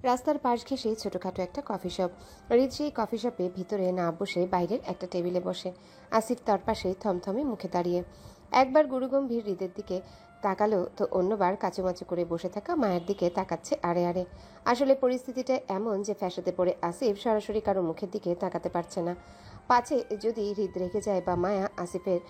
রাস্তার পাশ ঘেঁষে ছোটখাটো একটা কফি শপ। হৃদ সেই কফি শপে ভিতরে না বসে বাইরের একটা টেবিলে বসে। আসিফ তার পাশে থমথমে মুখে দাঁড়িয়ে। একবার গুরুগম্ভীর হৃদের দিকে তাকালো তো অন্যবার কাচুমাচু করে বসে থাকা মায়ের দিকে তাকাচ্ছে আড়ে আড়ে। আসলে পরিস্থিতিটা এমন যে ফ্যাসাদে পড়ে আসিফ সরাসরি কারো মুখের দিকে তাকাতে পারছে না। পাছে যদি হৃদ রেখে যায় বা মায়া আসিফের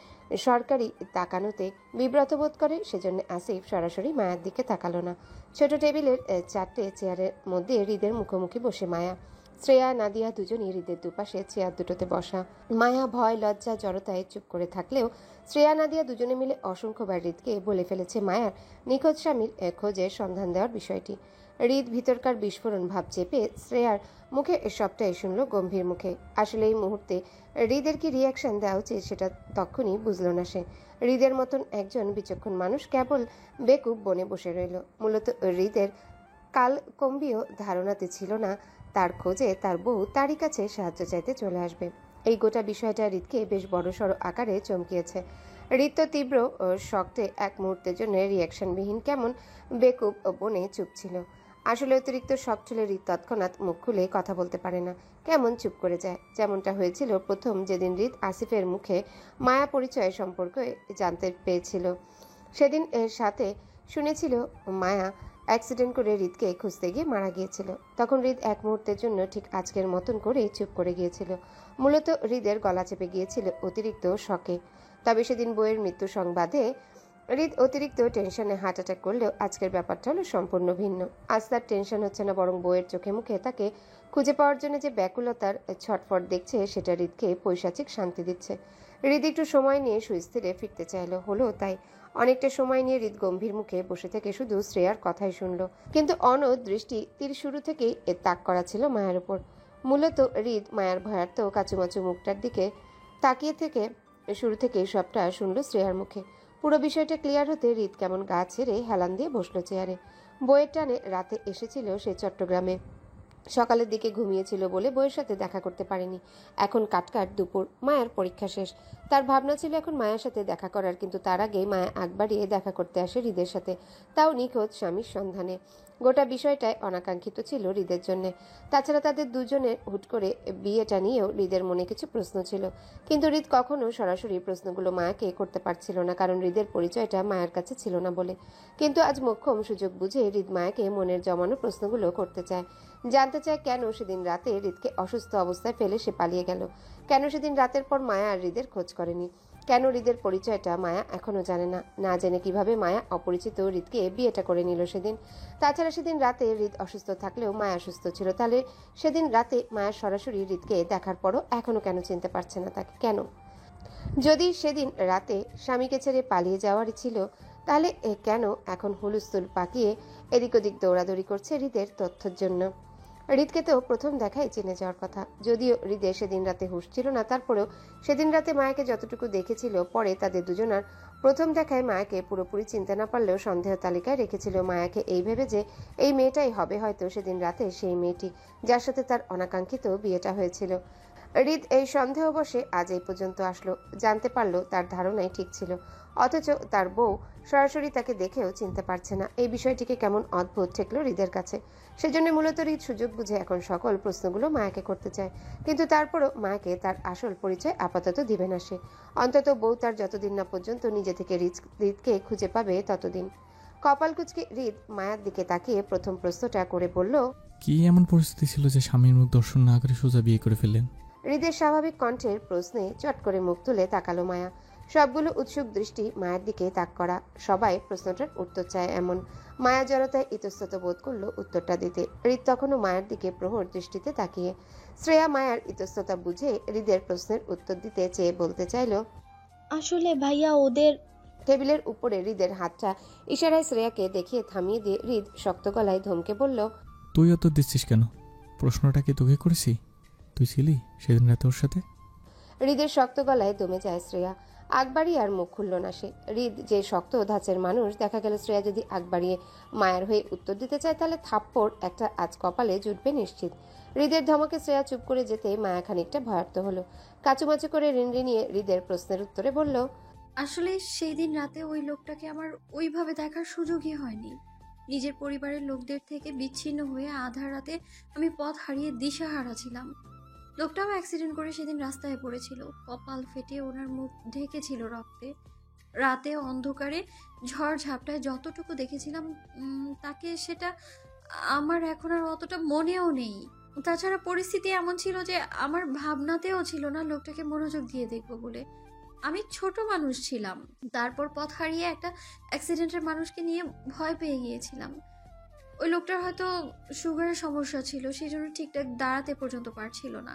সরকারি তাকানোতে বিব্রত বোধ করে, সেজন্য আসিফ সরাসরি মায়ার দিকে তাকালো না। ছোট টেবিলের চারটে চেয়ারের মধ্যে হৃদের মুখোমুখি বসে মায়া। শ্রেয়া নাদিয়া দুজনই হৃদের দুপাশে চেয়ার দুটোতে বসা। মায়া ভয় লজ্জা জড়তায় চুপ করে থাকলেও শ্রেয়া নাদিয়া দুজনে মিলে অসংখ্যবার হৃদকে বলে ফেলেছে মায়ার নিখোঁজ স্বামীর খোঁজের সন্ধান দেওয়ার বিষয়টি। হৃদ ভিতরকার বিস্ফোরণ ভাব চেপে শ্রেয়ার মুখে সবটাই শুনল গম্ভীর মুখে। আসলে এই মুহূর্তে হৃদের কি রিয়াকশন দেওয়া উচিত সেটা তখনই বুঝল না সে। হৃদের মতন একজন বিচক্ষণ মানুষ কেবল বেকুব বনে বসে রইল। মূলত হৃদের কালকম্বীয় ধারণাতে ছিল না তার খোঁজে তার বউ তারই কাছে সাহায্য চাইতে চলে আসবে। এই গোটা বিষয়টা হৃদকে বেশ বড়সড় আকারে চমকিয়েছে। হৃদ তো তীব্র শক্তে এক মুহূর্তের জন্য রিয়াকশনবিহীন কেমন বেকুব বনে চুপ ছিল। আসলে অতিরিক্ত শখ ছিল হৃদ তৎক্ষণাৎ মুখ খুলে কথা বলতে পারে না, কেমন চুপ করে যায়। যেমনটা হয়েছিল প্রথম যেদিন হৃদ আসিফের মুখে মায়া পরিচয় সম্পর্কে জানতে পেরেছিল। সেদিন সাথে শুনেছিল মায়া অ্যাক্সিডেন্ট করে হৃদকে খুঁজতে গিয়ে মারা গিয়েছিল। তখন হৃদ এক মুহূর্তের জন্য ঠিক আজকের মতন করেই চুপ করে গিয়েছিল। মূলত হৃদের গলা চেপে গিয়েছিল অতিরিক্ত শখে। তবে সেদিন বইয়ের মৃত্যু সংবাদে হৃদ অতিরিক্ত টেনশনে হার্ট অ্যাটাক করলেও আজকের ব্যাপারটা হলো সম্পূর্ণ ভিন্ন। আজ তার টেনশন হচ্ছে না, বরং বইয়ের চোখে মুখে তাকে খুঁজে পাওয়ার জন্য যে ব্যাকুলতার ছটফট দেখছে সেটা হৃদকে পৈশাচিক শান্তি দিচ্ছে। হৃদ একটু সময় নিয়ে সুস্থিরে ফিরতে চাইলো, হলো তাই। অনেকটা সময় নিয়ে হৃদ গম্ভীর মুখে বসে থেকে শুধু শ্রেয়ার কথাই শুনল। কিন্তু অনড় দৃষ্টি তীর শুরু থেকেই তাক করা ছিল মায়ের উপর। মূলত হৃদ মায়ের ভয়ার্থ কাচুমাচু মুখটার দিকে তাকিয়ে থেকে শুরু থেকেই সবটা শুনল শ্রেয়ার মুখে। পুরো বিষয়টা ক্লিয়ার হতে হৃদ কেমন গা ছেড়ে হেলান দিয়ে বসলো চেয়ারে। বইয়ের টানে রাতে এসেছিল সে চট্টগ্রামে। সকালের দিকে ঘুমিয়েছিল বলে বইয়ের সাথে দেখা করতে পারেনি। এখন কাটকাট দুপুর, মায়ের পরীক্ষা শেষ। তার ভাবনা ছিল এখন মায়ের সাথে দেখা করার, কিন্তু তার আগে মায়া আগ বাড়িয়ে দেখা করতে আসে হৃদের সাথে, তাও নিখোঁজ স্বামীর সন্ধানে। গোটা বিষয়টায় অনাকাঙ্ক্ষিত ছিল হৃদের জন্যে। তাছাড়া তাদের দুজনের হুট করে বিয়েটা নিয়েও হৃদের মনে কিছু প্রশ্ন ছিল, কিন্তু হৃদ কখনো সরাসরি প্রশ্নগুলো মায়াকে করতে পারছিল না, কারণ হৃদের পরিচয়টা মায়ের কাছে ছিল না বলে। কিন্তু আজ মোক্ষম সুযোগ বুঝে হৃদ মায়াকে মনের জমানো প্রশ্নগুলো করতে চায়। জানতে চায় কেন সেদিন রাতে হৃদকে অসুস্থ অবস্থায় ফেলে সে পালিয়ে গেল, কেন সেদিন রাতের পর মায়া আর হৃদের খোঁজ করেনি, কেন হৃদের পরিচয়টা মায়া এখনো জানে না, না জেনে কিভাবে মায়া অপরিচিত হৃদকে বিয়েটা করে নিল সেদিন। তাছাড়া সেদিন রাতে হৃদ অসুস্থ থাকলেও মায়া সুস্থ ছিল, তাহলে সেদিন রাতে মায়া সরাসরি হৃদকে দেখার পরও এখনো কেন চিনতে পারছে না তাকে, কেন? যদি সেদিন রাতে স্বামীকে ছেড়ে পালিয়ে যাওয়ারই ছিল, তাহলে কেন এখন হুলুস্থুল পাকিয়ে এদিক ওদিক দৌড়াদৌড়ি করছে হৃদের তথ্যের জন্য? হৃদকে তো প্রথম দেখাই চিনে যাওয়ার কথা। যদিও হৃদের সেদিন রাতে হুঁশ ছিল না, তারপরেও সেদিন রাতে মায়াকে যতটুকু দেখেছিল, পরে তাদের দুজনার প্রথম দেখায় মায়াকে পুরোপুরি চিনতে না পারলেও সন্দেহ তালিকায় রেখেছিল মায়াকে, এই ভেবে যে এই মেয়েটাই হবে হয়তো সেদিন রাতে সেই মেয়েটি যার সাথে তার অনাকাঙ্ক্ষিত বিয়েটা হয়েছিল। হৃদ এই সন্দেহ বসে আজ এই পর্যন্ত আসলো, জানতে পারলো তার ধারণাই ঠিক ছিল। অথচ তার বউ সরাসরি তাকে দেখেও চিনতে পারছে না। এই বিষয়টিকে কেমন অদ্ভুত ঠেকলো হৃদের কাছে। সেজন্য মূলত হৃদ সুযোগ বুঝে এখন সকল প্রশ্নগুলো মায়াকে করতে চায়, কিন্তু তারপরও মায়াকে তার আসল পরিচয় আপাতত দিবে না সে। অন্তত বউ তার যতদিন না পর্যন্ত নিজে থেকে হৃদকে খুঁজে পাবে ততদিন। কপাল কুঁচকে হৃদ মায়ার দিকে তাকিয়ে প্রথম প্রশ্নটা করে বলল, কি এমন পরিস্থিতি ছিল যে স্বামীর মুখ দর্শন না করে সোজা বিয়ে করে ফেললেন? হৃদের স্বাভাবিক কণ্ঠের প্রশ্নে চট করে মুখ তুলে তাকালো মায়া। সবগুলো উৎসুক দৃষ্টি মায়ের দিকে তাক করা, সবাই প্রশ্নটার উত্তর চায় এমন। মায়া জড়তায় ইতস্তত বোধ করলো উত্তরটা দিতে। হৃদ তখনও মায়ের দিকে প্রহর দৃষ্টিতে তাকিয়ে। শ্রেয়া মায়ার ইতস্ততা বুঝে হৃদের প্রশ্নের উত্তর দিতে চেয়ে বলতে চাইল, আসলে ভাইয়া ওদের। টেবিলের উপরে হৃদের হাতটা ইশারায় শ্রেয়াকে দেখিয়ে থামিয়ে দিয়ে হৃদ শক্ত গলায় ধমকে বলল, তুই উত্তর দিচ্ছিস কেন? প্রশ্নটা কি তোকে করেছি? তুই ছিলি সেদিন রাতে ওর সাথে? হৃদের শক্ত গলায় দমে যায় শ্রেয়া। আগ বাড়িয়ে আর মুখ খুলল না সে। হৃদ যে শক্ত ধাঁচের মানুষ, দেখা গেল শ্রেয়া যদি আগ বাড়িয়ে মায়ের হয়ে উত্তর দিতে চায় তাহলে থাপ্পড় একটা আজ কপালে জুটবে নিশ্চিত। হৃদের ধমকে শ্রেয়া চুপ করে যেতে মায়া খানিকটা ভয়ার্থ হলো। কাচুমাচু করে রিনরিনিয়ে হৃদের প্রশ্নের উত্তরে বলল, আসলে সেই দিন রাতে ওই লোকটাকে আমার ওইভাবে দেখার সুযোগই হয়নি। নিজের পরিবারের লোকদের থেকে বিচ্ছিন্ন হয়ে আধা রাতে আমি পথ হারিয়ে দিশাহারা ছিলাম। লোকটাও অ্যাক্সিডেন্ট করে সেদিন রাস্তায় পড়েছিল, কপাল ফেটে ওনার মুখ ঢেকেছিল রক্তে। রাতে অন্ধকারে ঝড় ঝাপটায় যতটুকু দেখেছিলাম তাকে, সেটা আমার এখন আর অতটা মনেও নেই। তাছাড়া পরিস্থিতি এমন ছিল যে আমার ভাবনাতেও ছিল না লোকটাকে মনোযোগ দিয়ে দেখবো বলে। আমি ছোট মানুষ ছিলাম, তারপর পথ হারিয়ে একটা অ্যাক্সিডেন্টের মানুষকে নিয়ে ভয় পেয়ে গিয়েছিলাম। ওই লোকটার হয়তো সুগারের সমস্যা ছিল, সেই জন্য ঠিকঠাক দাঁড়াতে পর্যন্ত পারছিল না।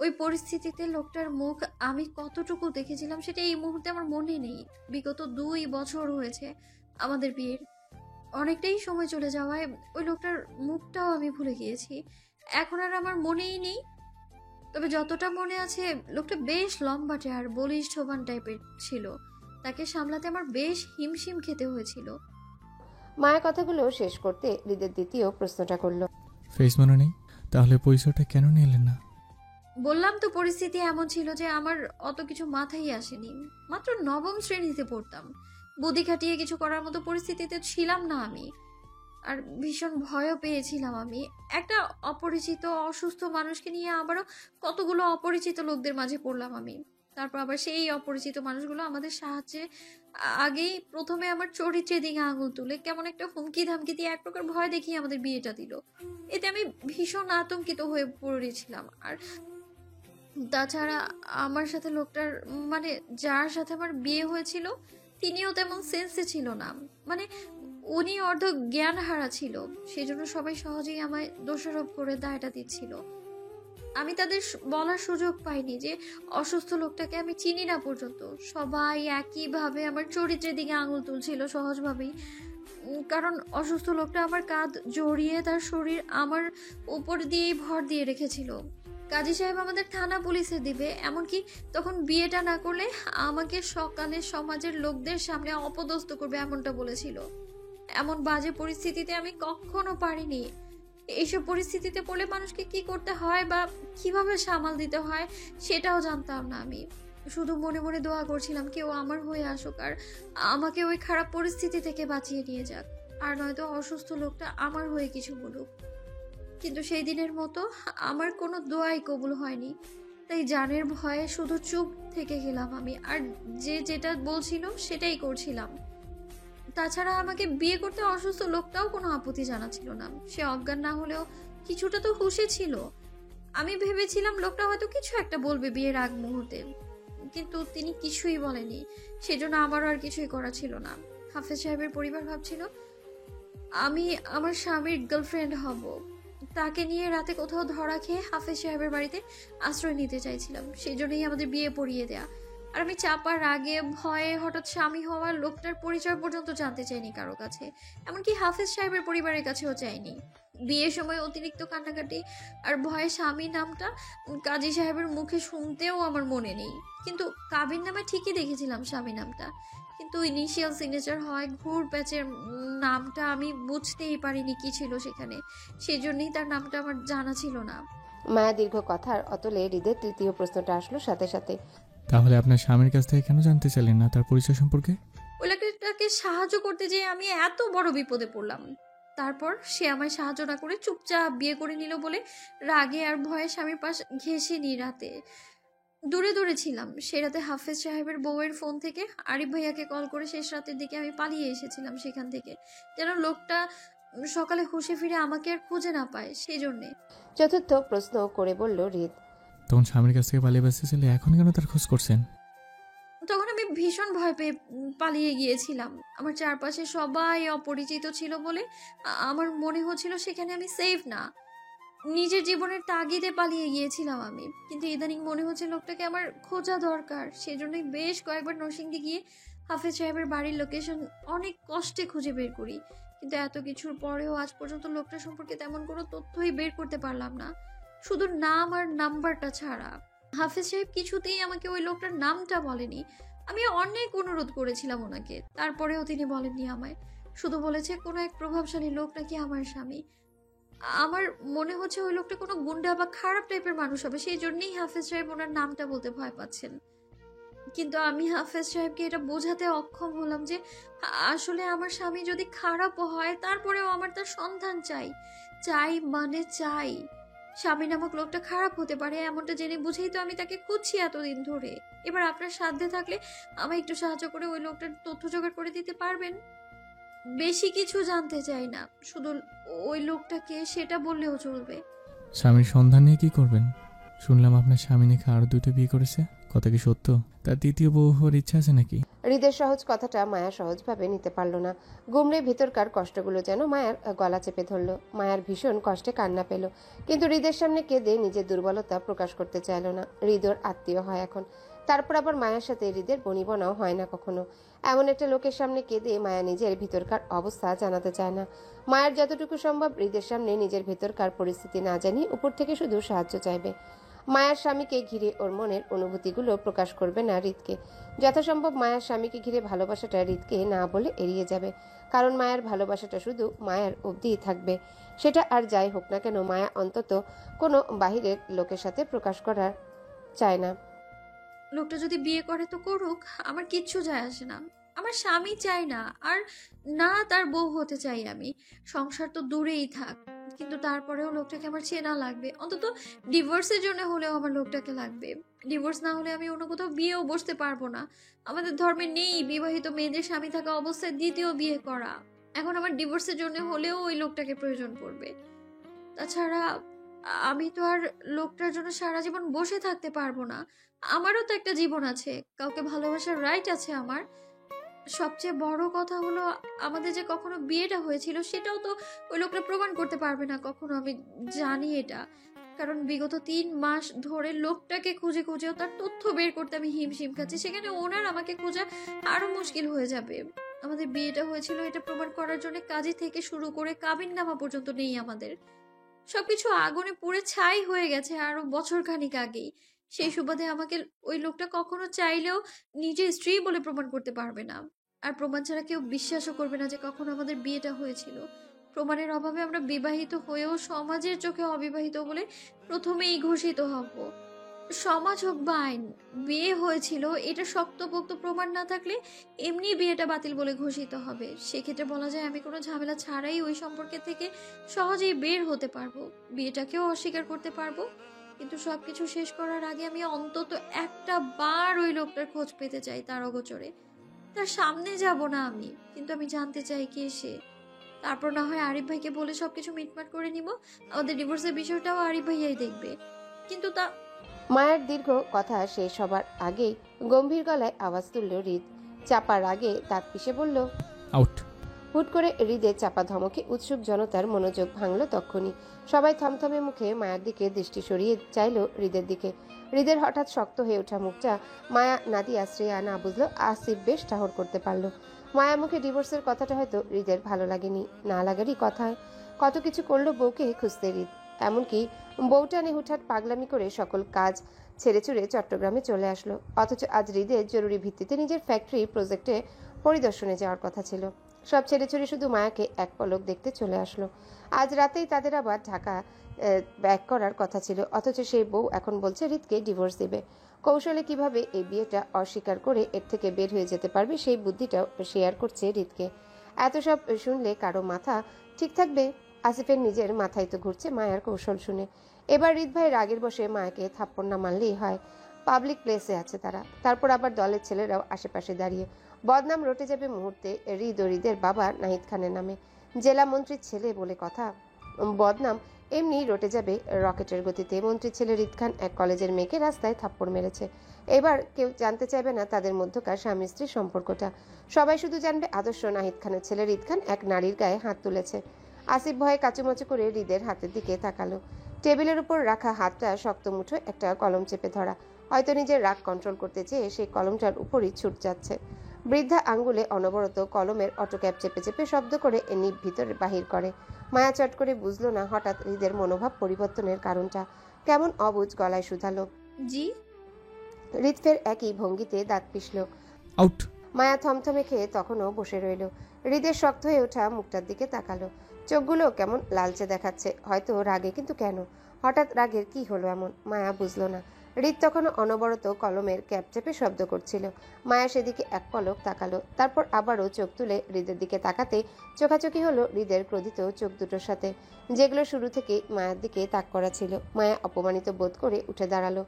ওই পরিস্থিতিতে লোকটার মুখ আমি কতটুকু দেখেছিলাম সেটা এই মুহূর্তে আমার মনে নেই। বিগত 2 বছর হয়েছে আমাদের বিয়ের, অনেকটাই সময় চলে যাওয়ায় ওই লোকটার মুখটাও আমি ভুলে গিয়েছি, এখন আর আমার মনেই নেই। তবে যতটা মনে আছে, লোকটা বেশ লম্বাটে আর বলিষ্ঠবান টাইপের ছিল। তাকে সামলাতে আমার বেশ হিমশিম খেতে হয়েছিল। মায়া কথাগুলো শেষ করতে হৃদের দ্বিতীয় প্রশ্নটা করলো। ফেস মনে নেই? তাহলে পরিচয়টা কেন নিলেন না? বললাম তো, পরিস্থিতি এমন ছিল যে আমার অত কিছু মাথায় আসেনি। মাত্র নবম শ্রেণীতে পড়তাম, বুদ্ধি খাটিয়ে কিছু করার মতো পরিস্থিতিতে ছিলাম না আমি। আর ভীষণ ভয়ও পেয়েছিলাম আমি। একটা অপরিচিত অসুস্থ মানুষকে নিয়ে আবারও কতগুলো অপরিচিত লোকদের মাঝে পড়লাম আমি। তারপর আবার সেই অপরিচিত মানুষগুলো আমাদের সাহায্যে আগেই প্রথমে আমার চরিত্রের দিকে আঙুল তুলে কেমন একটা হুমকি ধামকি দিয়ে এক প্রকার ভয় দেখিয়ে আমাদের বিয়েটা দিল। এতে আমি ভীষণ আতঙ্কিত হয়ে পড়েছিলাম। আর তাছাড়া আমার সাথে লোকটার, মানে যার সাথে আমার বিয়ে হয়েছিল, তিনিও তেমন সেন্সে ছিল না। মানে উনি অর্ধ জ্ঞান হারা ছিল, সেজন্য সবাই সহজেই আমায় দোষারোপ করে দায়টা দিচ্ছিল। আমি তাদের বলার সুযোগ পাইনি যে অসুস্থ লোকটাকে আমি চিনি না পর্যন্ত। সবাই একইভাবে আমার চরিত্রের দিকে আঙুল তুলছিল সহজভাবেই। কারণ অসুস্থ লোকটা আমার কাঁধ জড়িয়ে তার শরীর আমার উপর দিয়েই ভর দিয়ে রেখেছিল। কাজী সাহেব আমাদের থানা পুলিশে দিবে, এমনকি তখন বিয়েটা না করলে আমাকে সকালে সমাজের লোকদের সামনে অপদস্থ করবে, এমনটা বলেছিল। এমন বাজে পরিস্থিতিতে আমি কখনো পারিনি। এইসব পরিস্থিতিতে পড়লে মানুষকে কি করতে হয় বা কিভাবে সামাল দিতে হয় সেটাও জানতাম না আমি। শুধু মনে মনে দোয়া করছিলাম কেউ আমার হয়ে আসুক আর আমাকে ওই খারাপ পরিস্থিতি থেকে বাঁচিয়ে নিয়ে যাক, আর নয়তো অসুস্থ লোকটা আমার হয়ে কিছু বলুক। কিন্তু সেই দিনের মতো আমার কোনো দোয়াই কবুল হয়নি, তাই জানের ভয়ে শুধু চুপ থেকে গেলাম আমি। আর যে যেটা বলছিল সেটাই করছিলাম। তাছাড়া আমাকে বিয়ে করতে অসুস্থ লোকটাও কোনো আপত্তি জানাচ্ছিল না। সে অজ্ঞান না হলেও কিছুটা তো হুঁশে ছিল। আমি ভেবেছিলাম লোকটা হয়তো কিছু একটা বলবে বিয়ের আগ মুহূর্তে, কিন্তু তিনি কিছুই বলেনি। সেজন্য আমারও আর কিছুই করা ছিল না। হাফেজ সাহেবের পরিবার ভাবছিল আমি আমার স্বামীর গার্লফ্রেন্ড হব। তাকে নিয়ে রাতে কোথাও ধরা খেয়ে হাফেজ সাহেবের বাড়িতে আশ্রয় নিতে চাইছিলাম, সেই জন্যই আমাদের বিয়ে পড়িয়ে দেয়া। আর আমি চাপার আগে ভয়ে হঠাৎ স্বামী হওয়ার লোকটার পরিচয় পর্যন্ত জানতে চাইনি কারো কাছে, এমনকি হাফেজ সাহেবের পরিবারের কাছেও চাইনি। বিয়ের সময় অতিরিক্ত কান্নাকাটি আর ভয়ে স্বামী নামটা কাজী সাহেবের মুখে শুনতেও আমার মনে নেই। কিন্তু কাবির নামে ঠিকই দেখেছিলাম স্বামী নামটা, কিন্তু ইনিশিয়াল সিগনেচার হয় ঘুর প্যাচের নামটা আমি বুঝতেই পারিনি কি ছিল সেখানে, সেজন্যই তার নামটা আমার জানা ছিল না। মায়া দীর্ঘ কথার অতলে হৃদের তৃতীয় প্রশ্নটা আসলো সাথে সাথে। তাহলে আপনার স্বামীর কাছ থেকে কেন জানতে চাইলেন না তার পরিচয় সম্পর্কে? ওই লোকটাকে সাহায্য করতে যেয়ে আমি এত বড় বিপদে পড়লাম। তারপর সে আমায় সাহায্য না করে চুপচাপ বিয়ে করে নিল বলে রাগে আর ভয়ে স্বামীর পাশ ঘেঁষে নি রাতে। দূরে দূরে ছিলাম। সে রাতে হাফেজ সাহেবের বউয়ের ফোন থেকে আরিফ ভাইয়াকে কল করে শেষ রাতের দিকে আমি পালিয়ে এসেছিলাম সেখান থেকে, যেন লোকটা সকালে হুঁশে ফিরে আমাকে আর খুঁজে না পায় সেই জন্যে। চতুর্থ প্রশ্ন করে বলল হৃদ। তখন স্বামীর কাছ থেকে পালিয়ে বেঁচেছিলে, এখন কেন তার খোঁজ করছেন? তখন আমি ভীষণ ভয় পেয়ে পালিয়ে গিয়েছিলাম। আমার চারপাশে সবাই অপরিচিত ছিল বলে আমার মনে হচ্ছিল সেখানে আমি সেফ না। নিজের জীবনের তাগিদে পালিয়ে গিয়েছিলাম আমি, কিন্তু ইদানিং মনে হচ্ছে লোকটাকে আমার খোঁজা দরকার। সেজন্যই বেশ কয়েকবার নরসিংদী গিয়ে হাফেজ সাহেবের বাড়ির লোকেশন অনেক কষ্টে খুঁজে বের করি, কিন্তু এত কিছুর পরেও আজ পর্যন্ত লোকটা সম্পর্কে তেমন কোনো তথ্যই বের করতে পারলাম না, শুধু নাম আর নাম্বারটা ছাড়া। হাফেজ সাহেব কিছুতেই আমাকে ওই লোকটার নামটা বলেনি। আমি অনেক অনুরোধ করেছিলাম ওনাকে, তারপরেও তিনি বলেননি আমায়। শুধু বলেছে কোনো এক প্রভাবশালী লোক নাকি আমার স্বামী। আমার মনে হচ্ছে ওই লোকটা কোনো গুন্ডা বা খারাপ টাইপের মানুষ হবে, সেই জন্যই হাফেজ সাহেব ওনার নামটা বলতে ভয় পাচ্ছেন। কিন্তু আমি হাফেজ সাহেবকে এটা বোঝাতে অক্ষম হলাম যে আসলে আমার স্বামী যদি খারাপও হয় তারপরেও আমার তার সন্ধান চাই। চাই মানে চাই। স্বামী নামক লোকটা খারাপ হতে পারে এমনটা জেনে বুঝেই তো আমি তাকে খুঁজছি এতদিন ধরে। এবার আপনার সাধ্যে থাকলে আমায় একটু সাহায্য করে ওই লোকটার তথ্য জোগাড় করে দিতে পারবেন? বেশি কিছু জানতে চাই না, শুধু ওই লোকটাকে সেটা বললেও চলবে। স্বামীর সন্ধান নিয়ে কি করবেন? শুনলাম আপনার স্বামী নাকি আরো 2টা বিয়ে করেছে, কথা কি সত্য? তার দ্বিতীয় বউ হওয়ার ইচ্ছা আছে নাকি? হৃদের সহজ কথাটা মায়া সহজভাবে নিতে পারল না। গুমড়ে ভিতরকার কষ্টগুলো যেন মায়ার গলা চেপে ধরল। মায়ার ভীষণ কষ্টে কান্না পেল, কিন্তু হৃদের সামনে কেঁদে নিজের দুর্বলতা প্রকাশ করতে চাইল না। হৃদর আত্মীয় হয় এখন, তারপর আবার মায়ের সাথে হৃদের বনিবনাও হয় না কখনো। এমন একটা লোকের সামনে কেঁদে মায়া নিজের ভিতরকার অবস্থা জানাতে চায় না। মায়ের যতটুকু সম্ভব হৃদের সামনে নিজের ভিতরকার পরিস্থিতি না জানিয়ে উপর থেকে শুধু সাহায্য চাইবে। মায়ার স্বামীকে ঘিরে ওর মনের অনুভূতিগুলো প্রকাশ করবে না হৃদকে। যথাসম্ভব মায়ার স্বামীকে ঘিরে ভালোবাসাটা হৃদকে না বলে এড়িয়ে যাবে, কারণ মায়ের ভালোবাসাটা শুধু মায়ার অবধিই থাকবে। সেটা আর যাই হোক না কেন, মায়া অন্তত কোনো বাহিরের লোকের সাথে প্রকাশ করার চায় না। লোকটা যদি বিয়ে করে তো করুক, আমার কিচ্ছু যায় আসে না। আমার স্বামী চাই না, আর না তার বউ হতে চাই আমি। সংসার তো দূরেই থাক, কিন্তু তারপরেও লোকটাকে আমার চেনা লাগবে। অন্তত ডিভোর্সের জন্য হলেও আমার লোকটাকে লাগবে। ডিভোর্স না হলে আমি অন্য কোথাও বিয়েও বসতে পারবো না। আমাদের ধর্মে নেই বিবাহিত মেয়েদের স্বামী থাকা অবস্থায় দ্বিতীয় বিয়ে করা। এখন আমার ডিভোর্সের জন্য হলেও ওই লোকটাকে প্রয়োজন পড়বে। তাছাড়া আমি তো আর লোকটার জন্য সারা জীবন বসে থাকতে পারবো না। আমারও তো একটা জীবন আছে, কাউকে ভালোবাসার রাইট আছে আমার। সবচেয়ে বড় কথা হলো, আমাদের যে কখনো বিয়েটা হয়েছিল সেটাও তো ওই লোকটা প্রমাণ করতে পারবে না কখনো, আমি জানি এটা। কারণ বিগত 3 মাস ধরে লোকটাকে খুঁজে খুঁজেও তার তথ্য বের করতে আমি হিমশিম খাচ্ছি। সেখানে ওনার আমাকে খোঁজা আরো মুশকিল হয়ে যাবে। আমাদের বিয়েটা হয়েছিল এটা প্রমাণ করার জন্য কাজী থেকে শুরু করে কাবিননামা পর্যন্ত নেই আমাদের। সবকিছু আগুনে পুড়ে ছাই হয়ে গেছে আরো বছর খানিক আগেই। সেই সুবাদে আমাকে ওই লোকটা কখনো চাইলেও নিজের স্ত্রী বলে প্রমাণ করতে পারবে না। আর প্রমাণ ছাড়া কেউ বিশ্বাসও করবে না যে কখনো আমাদের বিয়েটা হয়েছিল। প্রমাণের অভাবে আমরা বিবাহিত হয়েও সমাজের চোখে অবিবাহিত বলে প্রথমেই ঘোষিত হব। সমাজ হোক বা আইন, বিয়ে হয়েছিল এটা শক্তপোক্ত প্রমাণ না থাকলে এমনি বিয়েটা বাতিল বলে ঘোষিত হবে। সেক্ষেত্রে বলা যায় আমি কোনো ঝামেলা ছাড়াই ওই সম্পর্কে থেকে সহজেই বের হতে পারবো, বিয়েটাকেও অস্বীকার করতে পারবো। কিন্তু সবকিছু শেষ করার আগে আমি অন্তত একটা বার ওই লোকটার খোঁজ পেতে চাই, তার অগোচরে। তার সামনে যাব না আমি, কিন্তু আমি জানতে চাই কে সে। তারপর না হয় আরিফ ভাইকে বলে সবকিছু মিটমাট করে নিব। আমাদের ডিভোর্সের বিষয়টাও আরিফ ভাইয়াই দেখবে। কিন্তু তা মায়ের দীর্ঘ কথা শেষ হবার আগেই গম্ভীর গলায় আওয়াজ তুলল হৃদ। চাপার আগে দাঁত পিষে বলল, আউট। হুট করে হৃদের চাপা ধমকে উৎসুক জনতার মনোযোগ ভাঙল তক্ষুনি। সবাই থমথমে মুখে মায়ার দিকে দৃষ্টি সরিয়ে চাইল হৃদের দিকে। হৃদের হঠাৎ শক্ত হয়ে ওঠা মুখটা মায়া, নাদিয়া, শ্রেয়া না বুঝলো আসিফ বেশ ঠাহর করতে পারল। মায়া মুখে ডিভোর্সের কথাটা হয়তো হৃদের ভালো লাগেনি, না লাগারই কথায়। কত কিছু করলো বউকে খুঁজতে হৃদ, এমনকি বউটা নিয়ে হুটহাট পাগলামি করে সকল কাজ ছেড়ে ছুড়ে চট্টগ্রামে চলে আসলো। অথচ আজ হৃদের জরুরি ভিত্তিতে নিজের ফ্যাক্টরি প্রজেক্টে পরিদর্শনে যাওয়ার কথা ছিল। সব ছেড়ে ছুড়ে শুধু মায়াকে এক পলক দেখতে চলে আসলো। আজ রাতেই তাদের আবার ঢাকা ব্যাক করার কথা ছিল, অথচ সেই বউ এখন বলছে হৃদকে ডিভোর্স দেবে। কৌশলে কিভাবে এই বিয়েটা অস্বীকার করে এর থেকে বের হয়ে যেতে পারবে সেই বুদ্ধিটাও শেয়ার করছে হৃদকে। এত সব শুনলে কারো মাথা ঠিক থাকবে? আসিফের নিজের মাথায় তো ঘুরছে মায়ার কৌশল শুনে। এবার হৃদ ভাই রাগের বসে মায়াকে থাপ্পড় না মারলেই হয়। পাবলিক প্লেসে আছে তারা, তারপর আবার দলের ছেলেরাও আশেপাশে দাঁড়িয়ে। বদনাম রটে যাবে মুহূর্তে হৃদ ও হৃদের বাবা নাহিদ খানের নামে। জেলা মন্ত্রীর ছেলে বলে কথা, বদনাম এমনি রটে যাবে রকেটের গতিতে। মন্ত্রীর ছেলে হৃদ খান এক কলেজের মেয়েকে রাস্তায় থাপ্পড় মেরেছে। এবার কেউ জানতে চাইবে না তাদের মধ্যকার স্বামী স্ত্রীর সম্পর্কটা। সবাই শুধু জানবে আদর্শ নাহিদ খানের ছেলে হৃদ খান এক নারীর গায়ে হাত তুলেছে। আসিফ ভয়ে কাচুমাচু করে হৃদের হাতের দিকে তাকালো। টেবিলের উপর রাখা হাতটা শক্ত মুঠোয় একটা কলম চেপে ধরা। হয়তো নিজের রাগ কন্ট্রোল করতে চেয়ে সেই কলমটার উপরই ছুট যাচ্ছে। বৃদ্ধা আঙ্গুলে অনবরত কলমের অটোক্যাপ চেপে চেপে শব্দ করে নিব ভিতরে বাহির করে। মায়া চট করে বুঝলো না হঠাৎ হৃদের মনোভাব পরিবর্তনের কারণটা। কেমন অবুঝ গলায় শুধালো, জি। হৃদ ফের একই ভঙ্গিতে দাঁত পিষল। আউট। মায়া থমথমে খেয়ে তখনও বসে রইল। হৃদের শক্ত হয়ে ওঠা মুখটার দিকে তাকালো। চোখগুলো কেমন লালচে দেখাচ্ছে, হয়তো রাগে, কিন্তু কেন? হঠাৎ রাগের কি হলো এমন? মায়া বুঝলো না। হৃদ তখনও অনবরত কলমের ক্যাপ চেপে শব্দ করছিল। মায়া সেদিকে এক পলক তাকালো, তারপর আবারও চোখ তুলে হৃদের দিকে তাকাতে চোখাচোখি হলো হৃদের ক্রোধিত চোখ দুটোর সাথে, যেগুলো শুরু থেকেই মায়ের দিকে তাক করা ছিল। মায়া অপমানিত বোধ করে উঠে দাঁড়ালো।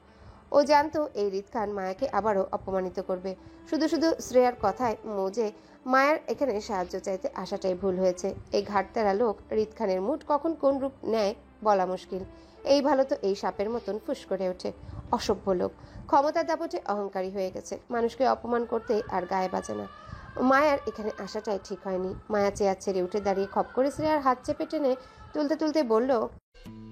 ও জানতো এই হৃদ খান মায়াকে আবারও অপমানিত করবে। শুধু শুধু শ্রেয়ার কথায় মজে মায়ার এখানে সাহায্য চাইতে আসাটাই ভুল হয়েছে। এই ঘাটতেরা লোক হৃদ খানের মুড কখন কোন রূপ নেয় বলা মুশকিল। এই ভালো তো এই সাপের মতন ফুস করে ওঠে। অসভ্য লোক, ক্ষমতার দাপটে অহংকারী হয়ে গেছে, মানুষকে অপমান করতে আর গায়ে বাজে না। মায়ার এখানে আসাটাই ঠিক হয়নি। মায়া চেয়ার ছেড়ে উঠে দাঁড়িয়ে খপ করে শ্রেয়ার হাত চেপে টেনে তুলতে তুলতে বলল,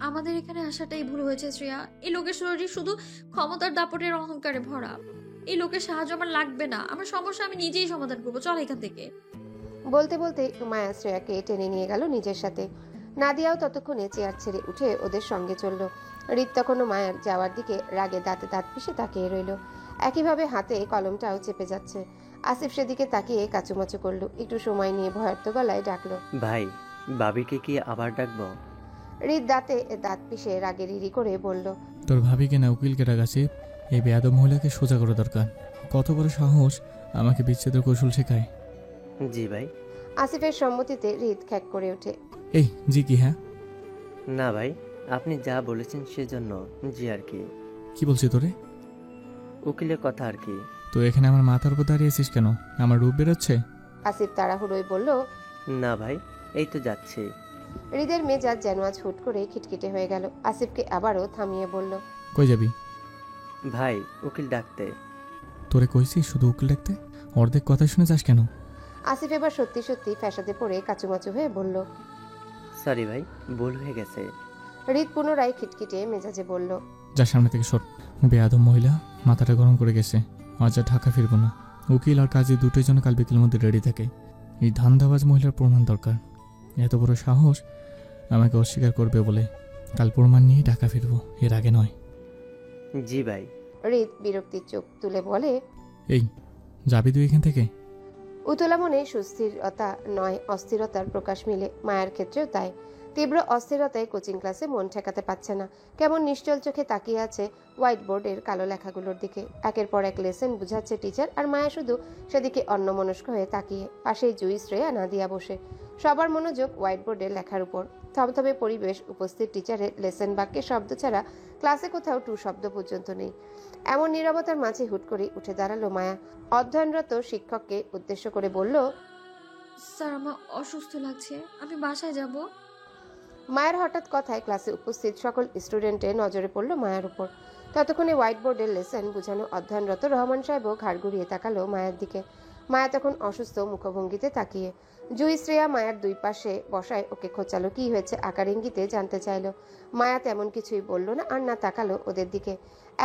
আমাদের এখানে আসাটাই ভুল হয়েছে শ্রেয়া। এই লোকের শরীর শুধু ক্ষমতার দাপটের অহংকারে ভরা। এই লোকের সাহায্য আমার লাগবে না। আমার সমস্যা আমি নিজেই সমাধান করবো, চল এখান থেকে। বলতে বলতে মায়া শ্রেয়াকে টেনে নিয়ে গেল নিজের সাথে। নাদিয়াও ততক্ষণে চেয়ার ছেড়ে উঠে ওদের সঙ্গে চলল। হৃদ তখনও মায়ার যাওয়ার দিকে রাগে দাঁতে দাঁত পিষে তাকিয়ে রইল। একইভাবে হাতে কলমটাও চেপে যাচ্ছে। আসিফ সেদিকে তাকিয়ে কাচুমাচু করলো, একটু সময় নিয়ে ভয়ার্ত গলায় ডাকলো, ভাই, ভাবিকে কি আবার ডাকবো? হৃদ দাঁতে দাঁত পিষে রাগে রিরি করে বলল, তোর ভাবিকে না উকিলকে ডাকাছি। এই বেয়াদব মহিলাকে সোজা করা দরকার। কত বড় সাহস আমাকে বিচ্ছেদের কৌশল শেখায়। জি ভাই। আসিফের সম্মতিতে হৃদ খ্যাক করে ওঠে। এই জি কি? হ্যাঁ না ভাই, আপনি যা বলেছেন সেজন্য জি আর কি। কি বলছি তোরে? উকিলের কথা আর কি। তো এখানে আমার মাথার উপর দাঁড়িয়েছিস কেন? আমার রূপ বেরোচ্ছে? আসিফ তাড়াহুড়োয় বলল, না ভাই, এই তো যাচ্ছি। হৃদের মেজাজ যেন আজ হুট করে খিটখিটে হয়ে গেল। আসিফকে আবারও থামিয়ে বলল, কই যাবি? ভাই, উকিল ডাকতে। তোরে কইছি শুধু উকিল ডাকতে? অর্ধেক কথা শুনে যাস কেন? আসিফ এবার সত্যি সত্যি ফ্যাসাদে পড়ে কাচুমাচু হয়ে বলল, সরি ভাই, ভুল হয়ে গেছে। হৃদ পুনরায় খিটখিটে মেজাজে বলল, যা সামনে থেকে সর। বেয়াদব মহিলা মাথাটা গরম করে গেছে। আজ আর ঢাকা ফিরবো না। উকিল আর কাজে দুটোই যেন কাল বিকেলের মধ্যে রেডি থাকে। এই ধান্দাবাজ মহিলার প্রমাণ দরকার। এত বড় সাহস আমাকে অস্বীকার করবে বলে কাল প্রমাণ নিয়ে ঢাকা ফিরবো, এর আগে নয়। জি ভাই। হৃদ বিরক্তির চোখ তুলে বলে, এই যাবি তুই এখান থেকে? উতলা মনে সুস্থিরতা নয় অস্থিরতার প্রকাশ মিলে। মায়ের ক্ষেত্রেও তাই। তীব্র অস্থিরতায় কোচিং ক্লাসে মন ঠেকাতে পারছে না। কেমন নিশ্চল চোখে তাকিয়ে আছে হোয়াইট বোর্ডের কালো লেখাগুলোর দিকে। একের পর এক লেসন বুঝাচ্ছে টিচার, আর মায়া শুধু সেদিকে অন্যমনস্ক হয়ে তাকিয়ে। পাশেই জুই, শ্রেয়া, নাদিয়া বসে। সবার মনোযোগ হোয়াইট বোর্ডের লেখার উপর। থমথমে পরিবেশ। উপস্থিত টিচারের লেসন বাক্যে শব্দ ছাড়া ক্লাসে কোথাও টু শব্দ পর্যন্ত নেই। এমন নীরবতার মাঝে হুট করে উঠে দাঁড়ালো মায়া। অধ্যয়নরত শিক্ষককে উদ্দেশ্য করে বলল, স্যার, আমার অসুস্থ লাগছে, আমি বাসায় যাব। মায়ের হঠাৎ কথায় ক্লাসে উপস্থিত সকল স্টুডেন্টের নজরে পড়ল মায়ের উপর। ততক্ষণে হোয়াইট বোর্ডের লেসন বুঝানো অধ্যয়নরত রহমান সাহেবও ঘাড় ঘুরিয়ে তাকালো মায়ের দিকে। মায়া তখন অসুস্থ মুখভঙ্গিতে তাকিয়ে। জুই, শ্রেয়া মায়ের দুই পাশে বসায় ওকে খোঁচালো। কি হয়েছে আকার ইঙ্গিতে জানতে চাইলো। মায়া তেমন কিছুই বলল না, আর না তাকালো ওদের দিকে।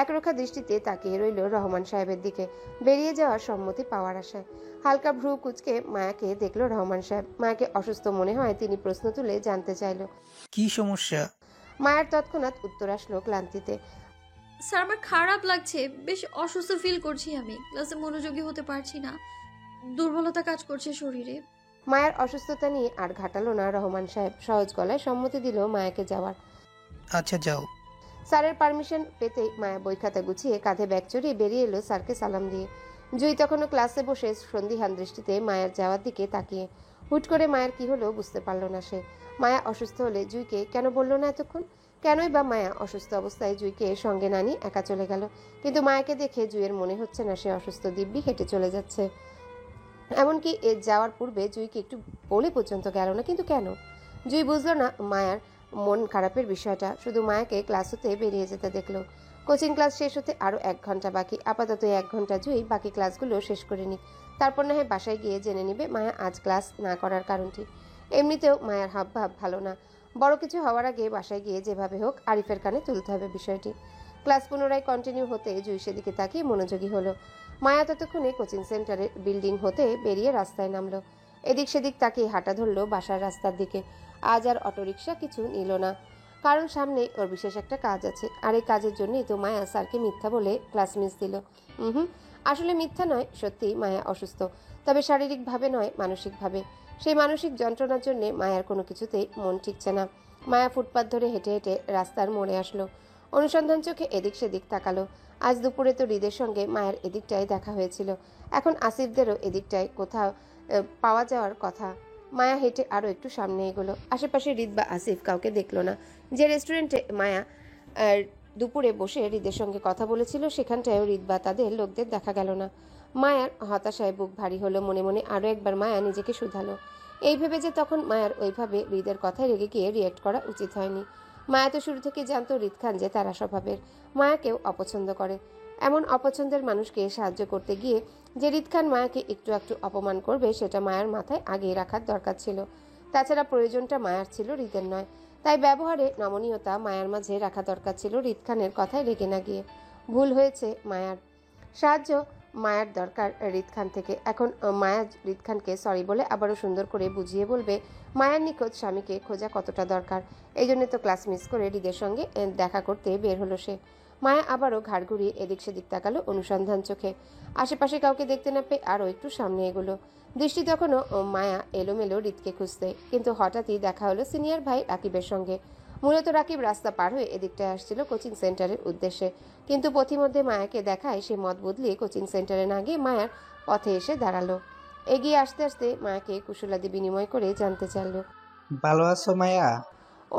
একরোখা দৃষ্টিতে তাকিয়ে রইল রহমান সাহেবের দিকে, বেরিয়ে যাওয়ার সম্মতি পাওয়ার আশায়। হালকা ভ্রু কুচকে মায়াকে দেখলো রহমান সাহেব। মায়াকে অসুস্থ মনে হয় তিনি প্রশ্ন তুলে জানতে চাইলো, কি সমস্যা? মায়ের তৎক্ষণাৎ উত্তর আসলো ক্লান্তিতে, স্যার, আমার খারাপ লাগছে, বেশ অসুস্থ ফিল করছি। আমি ক্লাসে মনোযোগী হতে পারছি না, দুর্বলতা কাজ করছে শরীরে। মায়ের অসুস্থতা নিয়ে আর ঘাটালো না রহমান সাহেব। সহজ গলায় সম্মতি দিল মায়াকে যাওয়ার। আচ্ছা যাও। স্যারের পারমিশন পেতেই মায়া বই খাতা গুছিয়ে কাঁধে ব্যাগ চড়িয়ে বেরিয়ে এলো স্যারকে সালাম দিয়ে। জুই তখনও ক্লাসে বসে সন্দিহান দৃষ্টিতে মায়ের যাওয়ার দিকে তাকিয়ে। হুট করে মায়ের কি হলো বুঝতে পারল না সে। মায়া অসুস্থ হলে জুইকে কেন বলল না এতক্ষণ? কেনই বা মায়া অসুস্থ অবস্থায় জুইকে সঙ্গে না নিয়ে একা চলে গেল? কিন্তু মায়াকে দেখে জুইয়ের মনে হচ্ছে না সে অসুস্থ। দিব্যি হেঁটে চলে যাচ্ছে। এমনকি এর যাওয়ার পূর্বে জুইকে একটু বলে পর্যন্ত গেল না। কিন্তু কেন? জুই বুঝলো না মায়ার মন খারাপের বিষয়টা। শুধু মায়াকে ক্লাস হতে বেরিয়ে যেতে দেখলো। কোচিং ক্লাস শেষ হতে আরও 1 ঘন্টা বাকি। আপাতত 1 ঘন্টা জুই বাকি ক্লাসগুলো শেষ করে নিক, তারপর না হয় বাসায় গিয়ে জেনে নিবে মায়া আজ ক্লাস না করার কারণটি। এমনিতেও মায়ার হাবভাব ভালো না। বড় কিছু হওয়ার আগে বাসায় গিয়ে যেভাবে হোক আরিফের কানে তুলতে হবে বিষয়টি। ক্লাস পুনরায় কন্টিনিউ হতে জুই সেদিকে তাকিয়ে মনোযোগী হলো। মায়া ততক্ষণে কোচিং সেন্টারের বিল্ডিং হতে বেরিয়ে রাস্তায় নামলো। এদিক সেদিক তাকিয়ে হাঁটা ধরলো বাসার রাস্তার দিকে। আজ আর অটোরিকশা কিছু নিল না, কারণ সামনে ওর বিশেষ একটা কাজ আছে। আর এই কাজের জন্যই তো মায়া স্যারকে মিথ্যা বলে ক্লাস মিস দিল। আসলে মিথ্যা নয়, সত্যি মায়া অসুস্থ, তবে শারীরিকভাবে নয়, মানসিকভাবে। সেই মানসিক যন্ত্রণার জন্য মায়ার কোনো কিছুতেই মন ঠিকছে না। মায়া ফুটপাত ধরে হেঁটে হেঁটে রাস্তার মোড়ে আসলো। অনুসন্ধান চোখে এদিক সেদিক তাকালো। আজ দুপুরে তো হৃদের সঙ্গে মায়ের এদিকটায় দেখা হয়েছিল, এখন আসিফদেরও এদিকটায় কোথাও পাওয়া যাওয়ার কথা। মায়া হেঁটে আরও একটু সামনে এগোলো। আশেপাশে হৃদ বা আসিফ কাউকে দেখলো না। যে রেস্টুরেন্টে মায়া দুপুরে বসে হৃদের সঙ্গে কথা বলেছিল সেখানটায়ও হৃদ বা তাদের লোকদের দেখা গেল না। মায়ার হতাশায় বুক ভারী হলো। মনে মনে আরও একবার মায়া নিজেকে শুধালো। এই ভেবে যে তখন মায়ার ওইভাবে হৃদের কথায় রেগে গিয়ে রিয়েক্ট করা উচিত হয়নি। মায়া তো শুরু থেকে জানতো হৃদ খান যে তারা স্বভাবের, মায়াকেও অপছন্দ করে। এমন অপছন্দের মানুষকে সাহায্য করতে গিয়ে যে হৃদ খান মায়াকে একটু একটু অপমান করবে সেটা মায়ার মাথায় আগেই রাখার দরকার ছিল। তাছাড়া প্রয়োজনটা মায়ার ছিল, হৃদের নয়। তাই ব্যবহারে নমনীয়তা মায়ার মাঝে রাখা দরকার ছিল, হৃদ খানের কথায় রেগে না গিয়ে। ভুল হয়েছে মায়ার। সাহায্য মায়ার দরকার হৃদ খান থেকে। এখন মায়া হৃদ খানকে সরি বলে আবারও সুন্দর করে বুঝিয়ে বলবে মায়ার নিখোঁজ স্বামীকে খোঁজা কতটা দরকার। এই জন্য তো ক্লাস মিস করে হৃদের সঙ্গে দেখা করতে বের হলো সে। মায়া আবারও ঘাড় ঘুরিয়ে এদিক সেদিক তাকালো অনুসন্ধান চোখে। আশেপাশে কাউকে দেখতে না পেয়ে আরও একটু সামনে এগোলো। দৃষ্টি তখনও মায়া এলোমেলো হৃদকে খুঁজতে, কিন্তু হঠাৎই দেখা হলো সিনিয়র ভাই রাকিবের সঙ্গে। মূলত রাকিব রাস্তা পার হয়ে এদিকটায় আসছিল কোচিং সেন্টারের উদ্দেশ্যে, কিন্তু পথিমধ্যে মায়াকে দেখায় সে মত বদলিয়ে কোচিং সেন্টারে না গিয়ে মায়ার পথে এসে দাঁড়ালো। এগিয়ে আসতে আসতে মায়াকে কুশলাদি বিনিময় করে জানতে চাইল, ভালো আছো মায়া?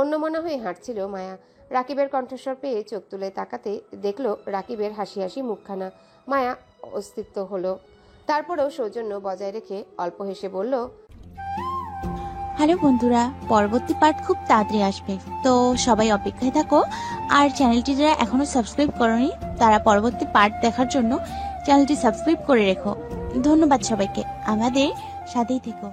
অন্যমনা হয়ে হাঁটছিল মায়া। রাকিবের কণ্ঠস্বর পেয়ে চোখ তুলে তাকাতে দেখলো রাকিবের হাসি হাসি মুখখানা। মায়া অস্তিত্ব হলো। তারপরেও সৌজন্য বজায় রেখে অল্প হেসে বলল, হ্যালো বন্ধুরা, পরবর্তী পার্ট খুব তাড়াতাড়ি আসবে, তো সবাই অপেক্ষায় থাকো। আর চ্যানেলটি যারা এখনো সাবস্ক্রাইব করোনি তারা পরবর্তী পার্ট দেখার জন্য চ্যানেলটি সাবস্ক্রাইব করে রেখো। ধন্যবাদ সবাইকে, আমাদের সাথেই থেকো।